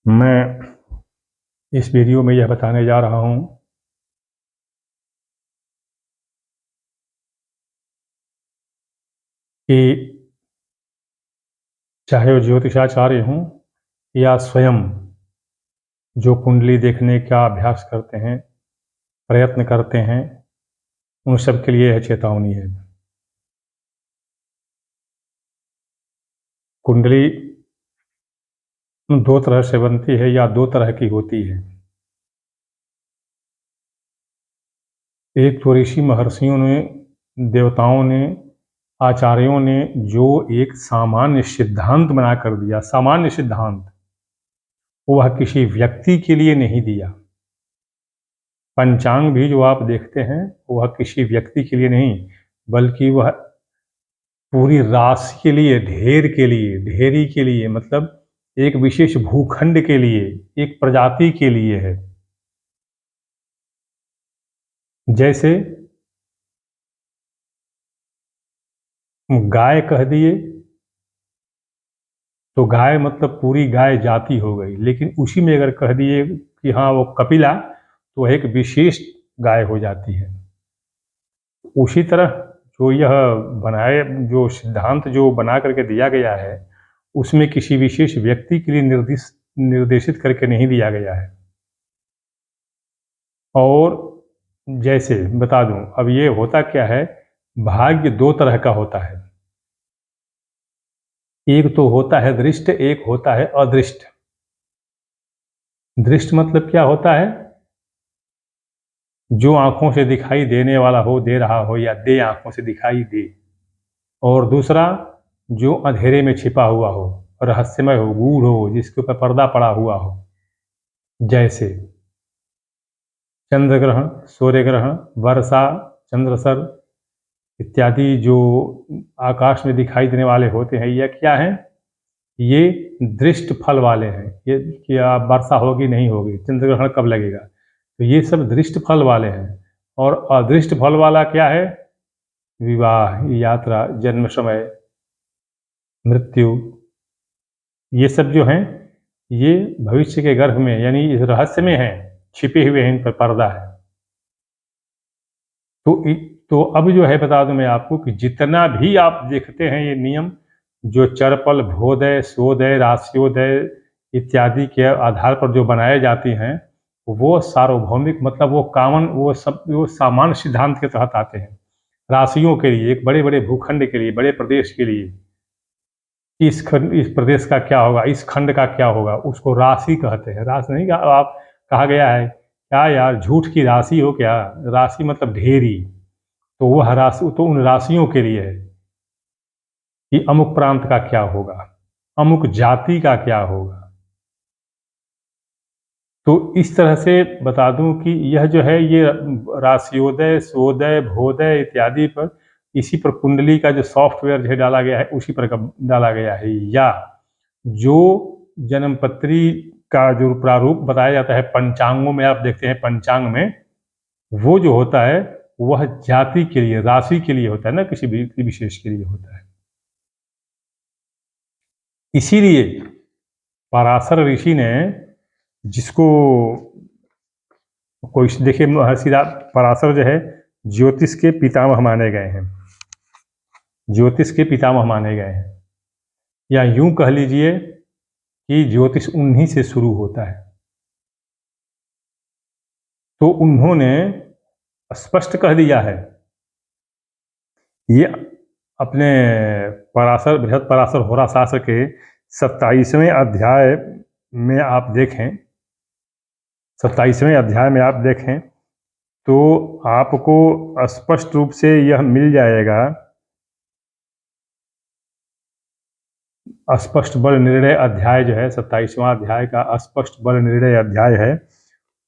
मैं इस वीडियो में यह बताने जा रहा हूँ कि चाहे वो ज्योतिषाचार्य हों या स्वयं जो कुंडली देखने का अभ्यास करते हैं, प्रयत्न करते हैं, उन सब के लिए यह चेतावनी है। कुंडली दो तरह से बनती है या दो तरह की होती है। एक तो ऋषि महर्षियों ने, देवताओं ने, आचार्यों ने जो एक सामान्य सिद्धांत बना कर दिया, सामान्य सिद्धांत, वह किसी व्यक्ति के लिए नहीं दिया। पंचांग भी जो आप देखते हैं वह किसी व्यक्ति के लिए नहीं, बल्कि वह पूरी राशि के लिए, ढेर के लिए, ढेरी के लिए, मतलब एक विशेष भूखंड के लिए, एक प्रजाति के लिए है। जैसे गाय कह दिए तो गाय मतलब पूरी गाय जाति हो गई, लेकिन उसी में अगर कह दिए कि हाँ वो कपिला, तो वह एक विशेष गाय हो जाती है। उसी तरह जो यह बनाए, जो सिद्धांत जो बना करके दिया गया है, उसमें किसी विशेष व्यक्ति के लिए निर्देशित करके नहीं दिया गया है। और जैसे बता दूं, अब ये होता क्या है, भाग्य दो तरह का होता है। एक तो होता है दृष्ट, एक होता है अदृष्ट। दृष्ट मतलब क्या होता है, जो आंखों से दिखाई देने वाला हो, दे रहा हो, या दे आंखों से दिखाई दे। और दूसरा जो अंधेरे में छिपा हुआ हो, रहस्यमय हो, गूढ़ हो, जिसके ऊपर पर्दा पड़ा हुआ हो। जैसे चंद्र ग्रहण, सूर्य ग्रहण, वर्षा, चंद्रसर इत्यादि जो आकाश में दिखाई देने वाले होते हैं, यह क्या है, ये दृष्ट फल वाले हैं। ये क्या वर्षा होगी नहीं होगी, चंद्र ग्रहण कब लगेगा, तो ये सब दृष्ट फल वाले हैं। और अदृष्ट फल वाला क्या है, विवाह, यात्रा, जन्म समय, मृत्यु, ये सब जो हैं, ये भविष्य के गर्भ में, यानी इस रहस्य में हैं, छिपे हुए हैं, इन पर पर्दा है। तो अब जो है बता दूं मैं आपको कि जितना भी आप देखते हैं ये नियम, जो चरपल, भोदय, सोदय, राशियोदय इत्यादि के आधार पर जो बनाए जाते हैं, वो सार्वभौमिक, मतलब वो कॉमन, वो सब वो सामान्य सिद्धांत के तहत आते हैं। राशियों के लिए, एक बड़े बड़े भूखंड के लिए, बड़े प्रदेश के लिए, इस प्रदेश का क्या होगा, इस खंड का क्या होगा, उसको राशि कहते हैं। राशि नहीं कहा आप, कहा गया है क्या यार, झूठ की राशि हो क्या, राशि मतलब ढेरी। तो वह राशि तो उन राशियों के लिए है कि अमुक प्रांत का क्या होगा, अमुक जाति का क्या होगा। तो इस तरह से बता दूं कि यह जो है, ये राशियोदय, सोदय, भोदय इत्यादि पर, इसी पर कुंडली का जो सॉफ्टवेयर जो है डाला गया है, उसी पर डाला गया है। या जो जन्मपत्री का जो प्रारूप बताया जाता है पंचांगों में, आप देखते हैं पंचांग में, वो जो होता है वह जाति के लिए, राशि के लिए होता है ना, किसी भी विशेष के लिए होता है। इसीलिए पराशर ऋषि ने, जिसको कोई देखिए, महर्षि पराशर जो है ज्योतिष के पितामह माने गए हैं, ज्योतिष के पितामह माने गए हैं, या यूं कह लीजिए कि ज्योतिष उन्हीं से शुरू होता है। तो उन्होंने स्पष्ट कह दिया है, ये अपने पराशर, बृहद पराशर होरा शास्त्र के 27वें अध्याय में आप देखें, 27वें अध्याय में आप देखें तो आपको स्पष्ट रूप से यह मिल जाएगा। स्पष्ट बल निर्णय अध्याय जो है, 27वां अध्याय का स्पष्ट बल निर्णय अध्याय है,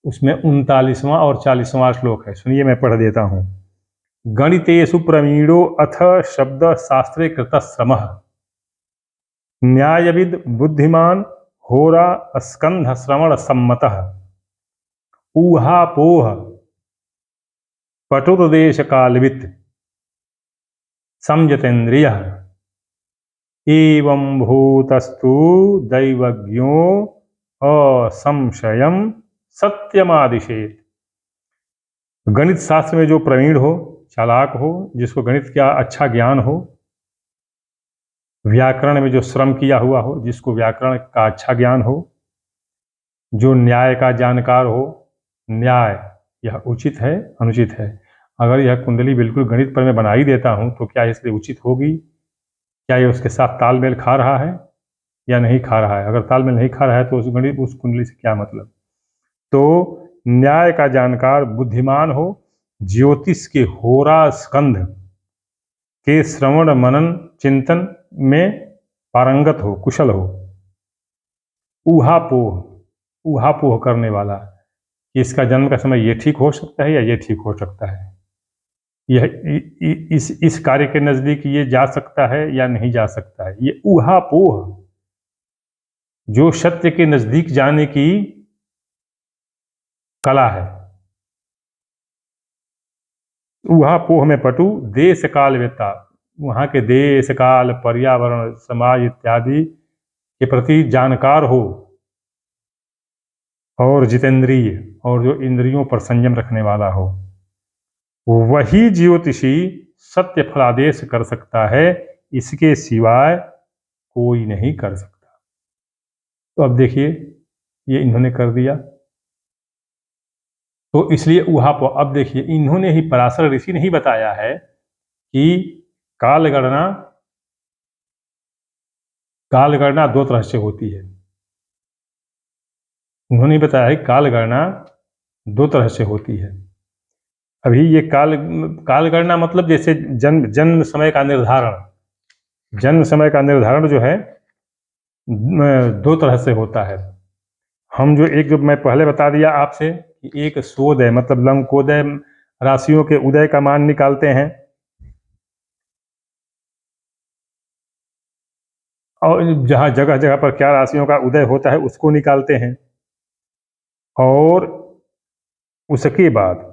उसमें 39वां और 40वां श्लोक है। सुनिए, मैं पढ़ देता हूँ। गणितेषु प्रवीणो अथ शब्द शास्त्रे कृत श्रमः, न्यायविद बुद्धिमान होरा स्कंध श्रवण सम्मतः, ऊहापोह पटुर्देश कालवित संयतेन्द्रियः, एवं भूतस्तु दैवज्ञो असंशयम सत्यमादिशेत। गणित शास्त्र में जो प्रवीण हो, चालाक हो, जिसको गणित का अच्छा ज्ञान हो, व्याकरण में जो श्रम किया हुआ हो, जिसको व्याकरण का अच्छा ज्ञान हो, जो न्याय का जानकार हो, न्याय यह उचित है अनुचित है, अगर यह कुंडली बिल्कुल गणित पर मैं बना ही देता हूँ तो क्या इसलिए उचित होगी? क्या ये उसके साथ तालमेल खा रहा है या नहीं खा रहा है? अगर तालमेल नहीं खा रहा है तो उस कुंडली से क्या मतलब? तो न्याय का जानकार, बुद्धिमान हो, ज्योतिष के होरा स्कंध के श्रवण मनन चिंतन में पारंगत हो, कुशल हो, ऊहापोह करने वाला कि इसका जन्म का समय ये ठीक हो सकता है या ये ठीक हो सकता है, यह इस कार्य के नजदीक ये जा सकता है या नहीं जा सकता है, ये ऊहापोह जो सत्य के नजदीक जाने की कला है। ऊहापोह में पटु, देश काल वेत्ता, वहाँ के देश काल पर्यावरण समाज इत्यादि के प्रति जानकार हो, और जितेंद्रिय, और जो इंद्रियों पर संयम रखने वाला हो, वही ज्योतिषी सत्य फलादेश कर सकता है, इसके सिवाय कोई नहीं कर सकता। तो अब देखिए ये इन्होंने कर दिया, तो इसलिए वहां पर अब देखिए इन्होंने ही, पराशर ऋषि ने ही बताया है कि कालगणना दो तरह से होती है। उन्होंने बताया है कालगणना दो तरह से होती है। अभी ये कालगणना मतलब जैसे जन्म समय का निर्धारण जो है दो तरह से होता है। हम जो मैं पहले बता दिया आपसे कि एक शोध है, मतलब लंकोदय राशियों के उदय का मान निकालते हैं, और जहाँ जगह जगह पर क्या राशियों का उदय होता है उसको निकालते हैं, और उसके बाद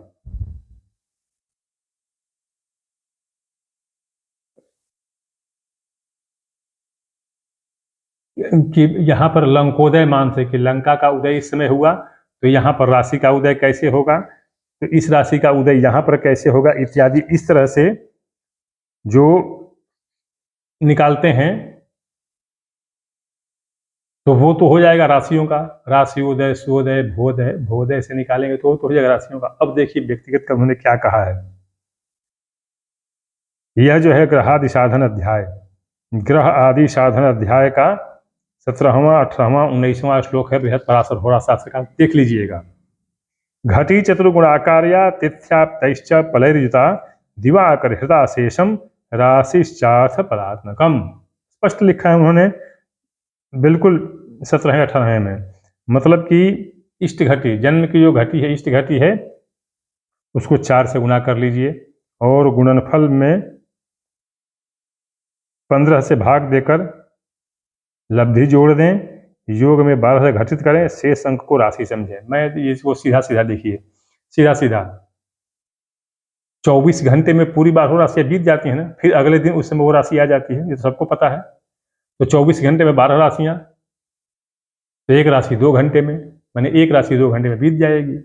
कि यहाँ पर लंकोदय मान से कि लंका का उदय इस समय हुआ तो यहाँ पर राशि का उदय कैसे होगा, तो इस राशि का उदय यहाँ पर कैसे होगा इत्यादि, इस तरह से जो निकालते हैं तो वो तो हो जाएगा राशियों का, राशि उदय सूर्योदय भोदय से निकालेंगे तो वो तो हो जाएगा राशियों का। अब देखिए व्यक्तिगत का उन्होंने क्या कहा है। यह जो है ग्रहादि साधन अध्याय, ग्रह आदि साधन अध्याय का 17वां 18वां 19वां श्लोक है बृहद पराशर होरा शास्त्र का, देख लीजिएगा। घटी चतुर्गुणाकार्या तिथ्याप्तैश्च फलैर्युता दिवाकर हृदाशेषम राशिश्चार्थ पदात्मकम, स्पष्ट लिखा है उन्होंने बिल्कुल 17वें 18वें में। मतलब कि इष्ट घटी, जन्म की जो घटी है, इष्ट घटी है, उसको 4 से गुना कर लीजिए और गुणनफल में 15 से भाग देकर लब्धि जोड़ दें, योग में 12 से घटित करें, शेष अंक को राशि समझें। मैं इसको सीधा सीधा देखिए, सीधा सीधा 24 घंटे में पूरी 12 राशियाँ बीत जाती हैं ना, फिर अगले दिन उस समय वो राशि आ जाती है, ये तो सबको पता है। तो 24 घंटे में 12 राशियाँ, तो एक राशि 2 घंटे में, माने एक राशि 2 घंटे में बीत जाएगी।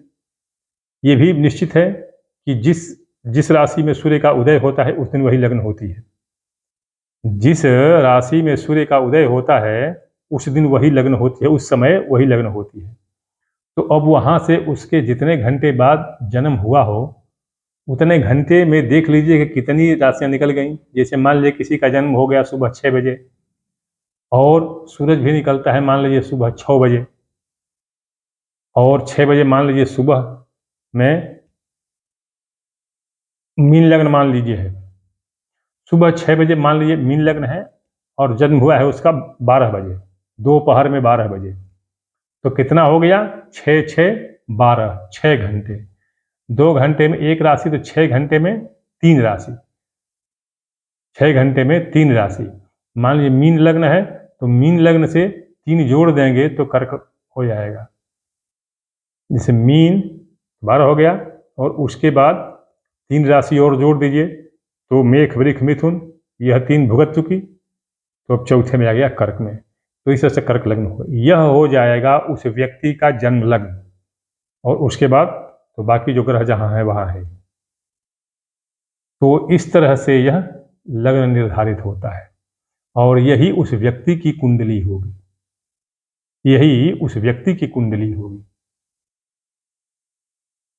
ये भी निश्चित है कि जिस राशि में सूर्य का उदय होता है उस दिन वही लग्न होती है, जिस राशि में सूर्य का उदय होता है उस दिन वही लग्न होती है, उस समय वही लग्न होती है। तो अब वहाँ से उसके जितने घंटे बाद जन्म हुआ हो उतने घंटे में देख लीजिए कि कितनी राशियाँ निकल गई। जैसे मान लीजिए किसी का जन्म हो गया सुबह 6 बजे और सूरज भी निकलता है मान लीजिए सुबह 6 बजे, और 6 बजे मान लीजिए सुबह में मीन लग्न मान लीजिए है, सुबह 6 बजे मान लीजिए मीन लग्न है और जन्म हुआ है उसका 12 बजे, दोपहर में 12 बजे, तो कितना हो गया 6 6 12, 6 घंटे, 2 घंटे में एक राशि, तो 6 घंटे में 3 राशि, 6 घंटे में 3 राशि। मान लीजिए मीन लग्न है तो मीन लग्न से 3 जोड़ देंगे तो कर्क हो जाएगा। जैसे मीन 12 हो गया और उसके बाद 3 राशि और जोड़ दीजिए तो मेष वृष मिथुन, यह 3 भुगत चुकी, तो अब चौथे में आ गया कर्क में। तो इस तरह से कर्क लग्न होगा। यह हो जाएगा उस व्यक्ति का जन्म लग्न, और उसके बाद तो बाकी जो ग्रह जहाँ है वहाँ है। तो इस तरह से यह लग्न निर्धारित होता है, और यही उस व्यक्ति की कुंडली होगी, यही उस व्यक्ति की कुंडली होगी।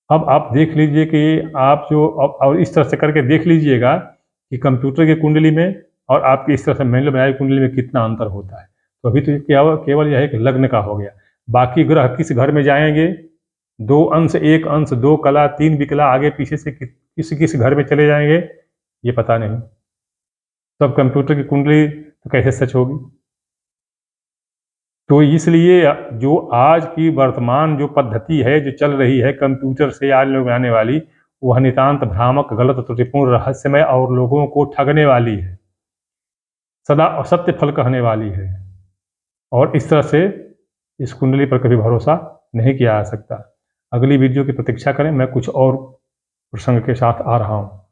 अब आप देख लीजिए कि आप जो और इस तरह से करके देख लीजिएगा कि कंप्यूटर की कुंडली में और आपकी इस तरह से मैनुअल बनाई कुंडली में कितना अंतर होता है। तो अभी तो केवल यह एक लग्न का हो गया, बाकी ग्रह किस घर में जाएंगे, 2 अंश, 1 अंश, 2 कला, 3 विकला, आगे पीछे से किस किस घर में चले जाएंगे ये पता नहीं। तब कंप्यूटर की कुंडली तो कैसे सच होगी। तो इसलिए जो आज की वर्तमान जो पद्धति है जो चल रही है कंप्यूटर से आज लोग आने वाली, वह नितांत भ्रामक, गलत, त्रुटिपूर्ण, रहस्यमय और लोगों को ठगने वाली है, सदा असत्य फल कहने वाली है। और इस तरह से इस कुंडली पर कभी भरोसा नहीं किया जा सकता। अगली वीडियो की प्रतीक्षा करें, मैं कुछ और प्रसंग के साथ आ रहा हूँ।